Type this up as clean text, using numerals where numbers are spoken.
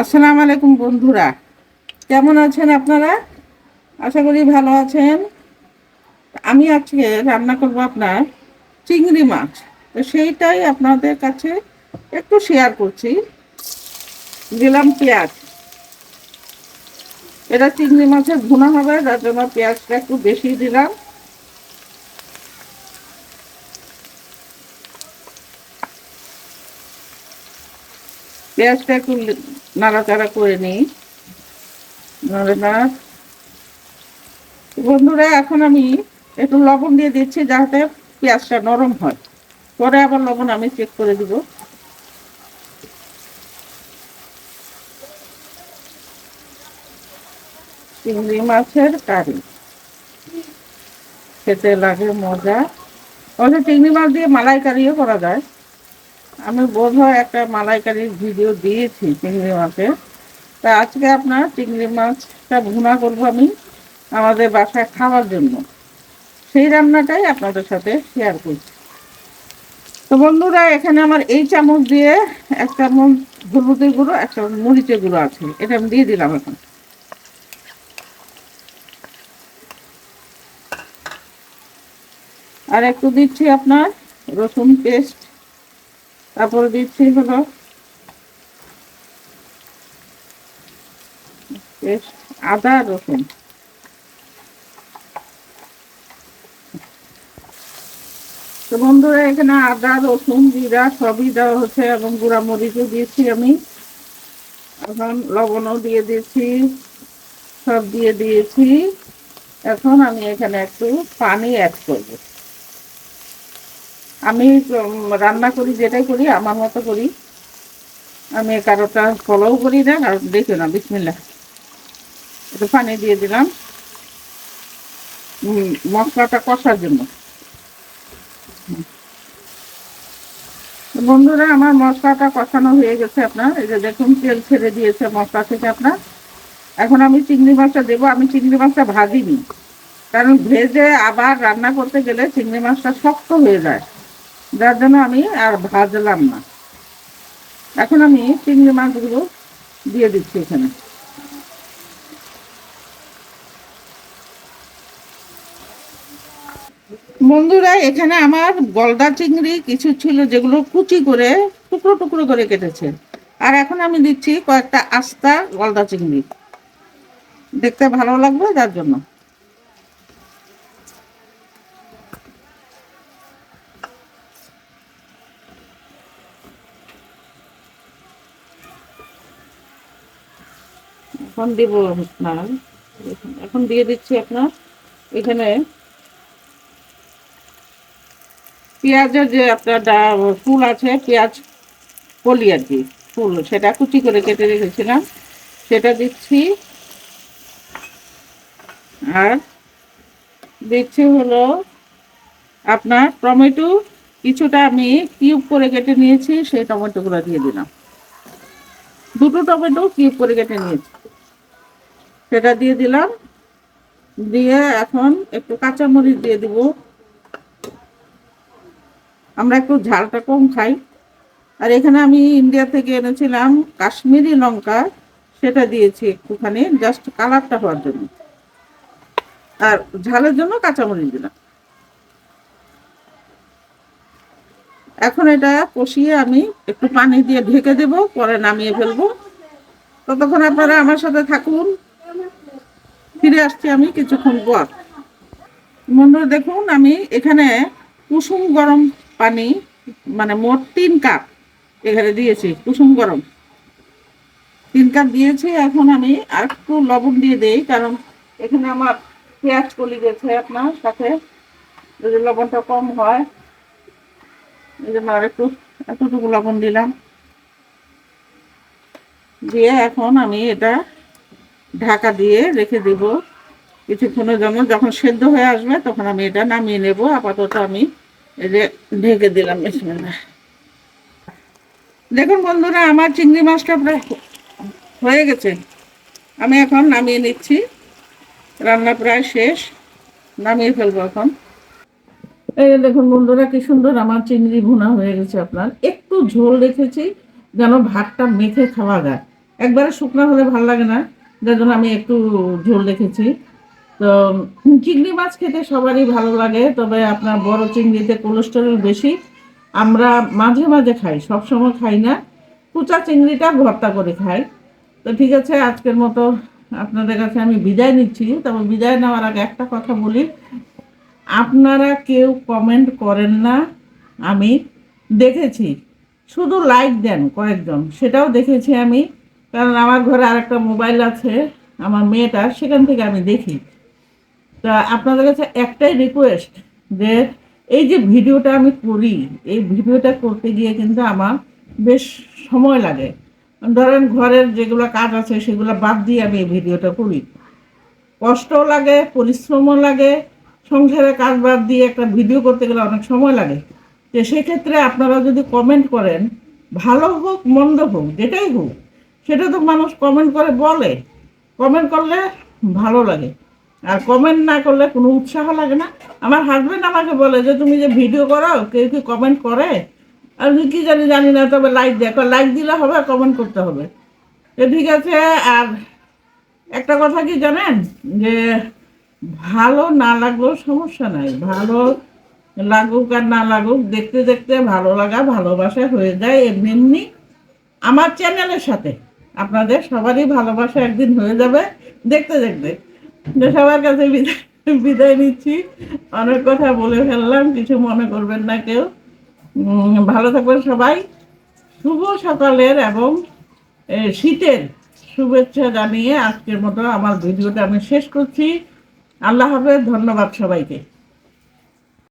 আসসালামু আলাইকুম বন্ধুরা, কেমন আছেন আপনারা? আশা করি ভালো আছেন। আমি আজকে রান্না করব আপনার চিংড়ি মাছ। তো সেইটাই আপনাদের কাছে একটু শেয়ার করছি। দিলাম পেঁয়াজ। এটা চিংড়ি মাছের ভুনা হবে, যার জন্য পেঁয়াজটা একটু বেশি দিলাম। পেঁয়াজটা একটু নাড়াচাড়া করে নিই। বন্ধুরা, এখন আমি একটু লবণ দিয়ে দিচ্ছি যাতে পেঁয়াজটা নরম হয়। পরে আবার লবণ আমি চেক করে দিব। চিংড়ি মাছের কারি খেতে লাগে মজা। অবশ্য চিংড়ি মাছ দিয়ে মালাইকারিও করা যায়। আমি বোধহয় একটা মালাইকারির ভিডিও দিয়েছি চিংড়ি মাছের। তা আজকে আপনার চিংড়ি মাছটা ভুনা করবো আমি আমাদের বাসায় খাওয়ার জন্য। সেই রান্নাটাই আপনাদের সাথে শেয়ার করছি। তো বন্ধুরা, এখানে আমার এই চামচ দিয়ে এক চামচ হলুদের গুঁড়ো, এক চামচ মরিচের গুঁড়ো আছে, এটা আমি দিয়ে দিলাম এখন। আর একটু দিচ্ছি আপনার রসুন পেস্ট। তারপরে দিচ্ছি হলো পেস্ট আদা রসুন। তো বন্ধুরা, এখানে আদা রসুন জিরা সবই দেওয়া হচ্ছে এবং গুঁড়া মরিচও দিয়েছি আমি। এখন লবণও দিয়ে দিয়েছি, সব দিয়ে দিয়েছি। এখন আমি এখানে একটু পানি অ্যাড করব। আমি রান্না করি যেটাই করি আমার মতো করি, আমি কারোটা ফলোও করি না, কারো দেখি না। বিসমিল্লাহ, একটু পানি দিয়ে দিলাম মশলাটা কষার জন্য। বন্ধুরা, আমার মশলাটা কষানো হয়ে গেছে আপনার। এই যে দেখুন, তেল ছেড়ে দিয়েছে মশলা থেকে আপনার। এখন আমি চিংড়ি মাছটা দেবো। আমি চিংড়ি মাছটা ভাজিনি, কারণ ভেজে আবার রান্না করতে গেলে চিংড়ি মাছটা শক্ত হয়ে যায়, যার জন্য আমি আর ভাজলাম না। এখন আমি চিংড়ি মাছগুলো দিয়ে দিচ্ছি এখানে। বন্ধুরা, এখানে আমার গলদা চিংড়ি কিছু ছিল যেগুলো কুচি করে টুকরো টুকরো করে কেটেছে। আর এখন আমি দিচ্ছি কয়েকটা আস্তা গলদা চিংড়ি, দেখতে ভালো লাগবে যার জন্য। এখন দিব আপনার, এখন দিয়ে দিচ্ছি আপনার এখানে পেঁয়াজের যে আপনার ফুল আছে, পেঁয়াজ কলি আর কি, ফুল, সেটা কুচি করে কেটে রেখেছিলাম, সেটা দিচ্ছি। আর দিচ্ছি হলো আপনার টমেটো, কিছুটা আমি কিউব করে কেটে নিয়েছি, সেই টমেটোগুলো দিয়ে দিলাম। দুটো টমেটো কিউব করে কেটে নিয়েছি, সেটা দিয়ে দিলাম। দিয়ে এখন একটু কাঁচামরিচ দিয়ে দিব। আমরা একটু ঝালটা কম খাই। আর এখানে আমি ইন্ডিয়া থেকে এনেছিলাম কাশ্মীরি লঙ্কা, সেটা দিয়েছি একটুখানি, জাস্ট কালারটা হওয়ার জন্য। আর ঝালের জন্য কাঁচামরিচ দিলাম। এখন এটা কষিয়ে আমি একটু পানি দিয়ে ঢেকে দেব, পরে নামিয়ে ফেলবো। ততক্ষণ আপনারা আমার সাথে থাকুন, ফিরে আসছি আমি কিছুক্ষণ পর। বন্ধুরা দেখুন, আমি এখানে কুসুম গরম পানি, মানে মোট 3 কাপ এখানে দিয়েছি কুসুম গরম। 3 কাপ দিয়েছি। এখন আমি আর একটু লবণ দিয়ে দেই, কারণ এখানে আমার পেঁয়াজ কলি গেছে আপনার সাথে, যদি লবণটা কম হয় এই জন্য আর একটু এতটুকু লবণ দিলাম। দিয়ে এখন আমি এটা ঢাকা দিয়ে রেখে দেব কিছুক্ষণের জন্য। যখন সেদ্ধ হয়ে আসবে তখন আমি এটা নামিয়ে নেব। আপাতত আমি এই যে ঢেকে দিলাম। দেখুন বন্ধুরা, আমার চিংড়ি মাছটা প্রায় হয়ে গেছে। আমি এখন নামিয়ে নিচ্ছি, রান্না প্রায় শেষ, নামিয়ে ফেলবো এখন। এই দেখুন বন্ধুরা, কি সুন্দর আমার চিংড়ি ভুনা হয়ে গেছে আপনার। একটু ঝোল রেখেছি যেন ভাতটা মেখে খাওয়া যায়। একবারে শুকনো হলে ভালো লাগে না, যার জন্য আমি একটু ঝোল রেখেছি। তো চিংড়ি মাছ খেতে সবারই ভালো লাগে, তবে আপনার বড় চিংড়িতে কোলেস্টেরল বেশি। আমরা মাঝে মাঝে খাই, সব সময় খাই না। কুচা চিংড়িটা ভর্তা করে খাই। তো ঠিক আছে, আজকের মতো আপনাদের কাছে আমি বিদায় নিচ্ছি। তবে বিদায় নেওয়ার আগে একটা কথা বলি, আপনারা কেউ কমেন্ট করেন না, আমি দেখেছি। শুধু লাইক দেন কয়েকজন, সেটাও দেখেছি আমি। কারণ আমার ঘরে আরেকটা মোবাইল আছে আমার মেয়েটার, সেখান থেকে আমি দেখি। তা আপনাদের কাছে একটাই রিকোয়েস্ট, যে এই যে ভিডিওটা আমি করি, এই ভিডিওটা করতে গিয়ে কিন্তু আমার বেশ সময় লাগে। ধরেন ঘরের যেগুলো কাজ আছে সেগুলো বাদ দিয়ে আমি এই ভিডিওটা করি। কষ্টও লাগে, পরিশ্রমও লাগে। সংসারে কাজ বাদ দিয়ে একটা ভিডিও করতে গেলে অনেক সময় লাগে। তো সেক্ষেত্রে আপনারা যদি কমেন্ট করেন, ভালো হোক মন্দ হোক যেটাই হোক, সেটা তো মানুষ কমেন্ট করে বলে। কমেন্ট করলে ভালো লাগে, আর কমেন্ট না করলে কোনো উৎসাহ লাগে না। আমার হাজব্যান্ড আমাকে বলে যে তুমি যে ভিডিও করো, কেউ কি কমেন্ট করে? আমি কি জানি, জানি না, তবে লাইক দেখো, লাইক দিলে হবে, কমেন্ট করতে হবে। তো ঠিক আছে। আর একটা কথা কি জানেন, যে ভালো না লাগলেও সমস্যা নাই, ভালো লাগুক আর না লাগুক, দেখতে দেখতে ভালো লাগা ভালোবাসা হয়ে যায় এমনি এমনি। আমার চ্যানেলের সাথে আপনাদের সবারই ভালোবাসা একদিন হয়ে যাবে দেখতে দেখতে। তো সবার কাছে বিদায় বিদায় নিচ্ছি। অনেক কথা বলে ফেললাম, কিছু মনে করবেন না কেউ। ভালো থাকবেন সবাই। শুভ সকালের এবং শীতের শুভেচ্ছা জানিয়ে আজকের মতো আমার ভিডিওটা আমি শেষ করছি। আল্লাহ হাফেজ, ধন্যবাদ সবাইকে।